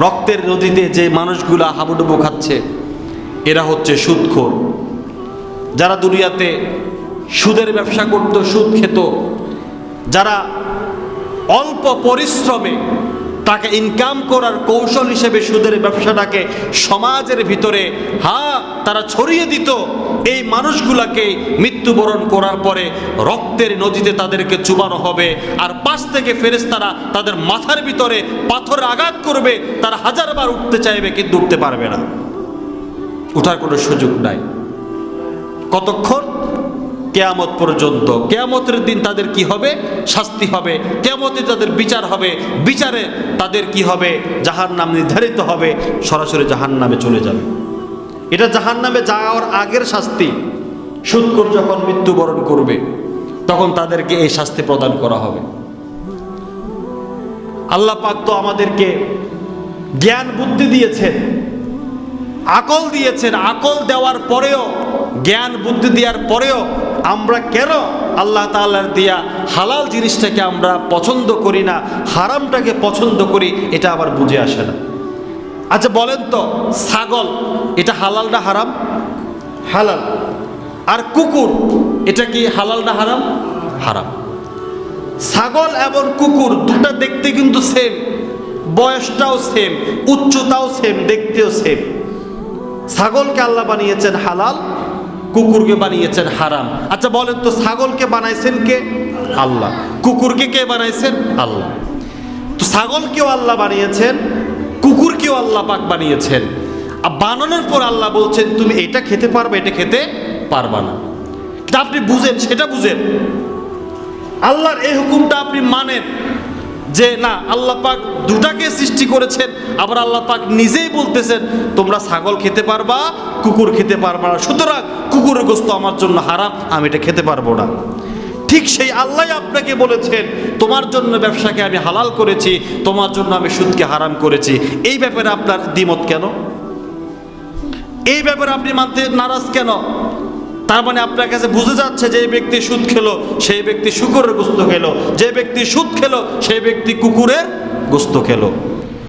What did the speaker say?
রক্তের নদীতে যে মানুষগুলা হাবুডুবু খাচ্ছে এরা হচ্ছে সুদখোর। যারা দুনিয়াতে সুদের ব্যবসা করত, সুদ খেত, যারা অল্প পরিশ্রমে টাকা ইনকাম করার কৌশল হিসেবে সুদের ব্যবসাটাকে সমাজের ভিতরে তারা ছড়িয়ে দিত, এই মানুষগুলাকে মৃত্যুবরণ করার পরে রক্তের নদীতে তাদেরকে চুবানো হবে, আর পাশ থেকে ফেরেশতারা তাদের মাথার ভিতরে পাথরে আঘাত করবে। তারা হাজারবার উঠতে চাইবে কিন্তু উঠতে পারবে না, উঠার কোনো সুযোগ নাই। কতক্ষণ? কিয়ামত পর্যন্ত। কিয়ামতের দিন তাদের কি হবে? শাস্তি হবে। কিয়ামতে তাদের বিচার হবে, বিচারে তাদের কি হবে? জাহান্নাম নির্ধারিত হবে, সরাসরি জাহান্নামে চলে যাবে। এটা জাহান্নামে যাওয়ার আগের শাস্তি। সুদখোর যখন মৃত্যুবরণ করবে তখন তাদেরকে এই শাস্তি প্রদান করা হবে। আল্লাহ পাক তো আমাদেরকে জ্ঞান বুদ্ধি দিয়েছেন, আকল দিয়েছেন। আকল দেওয়ার পরেও, জ্ঞান বুদ্ধি দেওয়ার পরেও আমরা কেন আল্লাহ তাআলার দিয়া হালাল জিনিসটাকে আমরা পছন্দ করি না, হারামটাকে পছন্দ করি? এটা আবার বুঝে আসে না। আচ্ছা বলেন তো, ছাগল এটা হালাল না হারাম? হালাল। আর কুকুর এটা কি হালাল না হারাম? হারাম। ছাগল এবং কুকুর দুটা দেখতে কিন্তু সেম, বয়সটাও সেম, উচ্চতাও সেম, দেখতেও সেম। ছাগলকে আল্লাহ বানিয়েছেন হালাল, কুকুরকে বানিয়েছেন হারাম। আচ্ছা বলেন তো, ছাগলকে বানাইছেন কে? আল্লাহ। কুকুরকে কে বানাইছেন? আল্লাহ। তো ছাগলকেও আল্লাহ বানিয়েছেন, কুকুরকেও আল্লাহ পাক বানিয়েছেন। আর বানানোর পর আল্লাহ বলছেন তুমি এটা খেতে পারবে, এটা খেতে পারবা না। কিন্তু আপনি বুঝেন, সেটা বুঝেন, আল্লাহর এই হুকুমটা আপনি মানেন যে না, আল্লাহ পাক দুটাকে সৃষ্টি করেছেন, আবার আল্লাহ পাক নিজেই বলতেছেন তোমরা ছাগল খেতে পারবা, কুকুর খেতে পারবা না, সুতরাং কুকুরের গোশত আমার জন্য হারাম, আমি এটা খেতে পারবো না। ঠিক সেই আল্লাহ আপনাকে বলেছেন তোমার জন্য ব্যবসাকে আমি হালাল করেছি, তোমার জন্য আমি সুদকে হারাম করেছি। এই ব্যাপারে আপনার দ্বিমত কেন? এই ব্যাপারে আপনি মানতে নারাজ কেন? তার মানে আপনার কাছে বুঝে যাচ্ছে যে ব্যক্তি সুদ খেলো সেই ব্যক্তি শুকরের গোশত খেলো, যে ব্যক্তি সুদ খেলো সেই ব্যক্তি কুকুরের গোশত খেলো।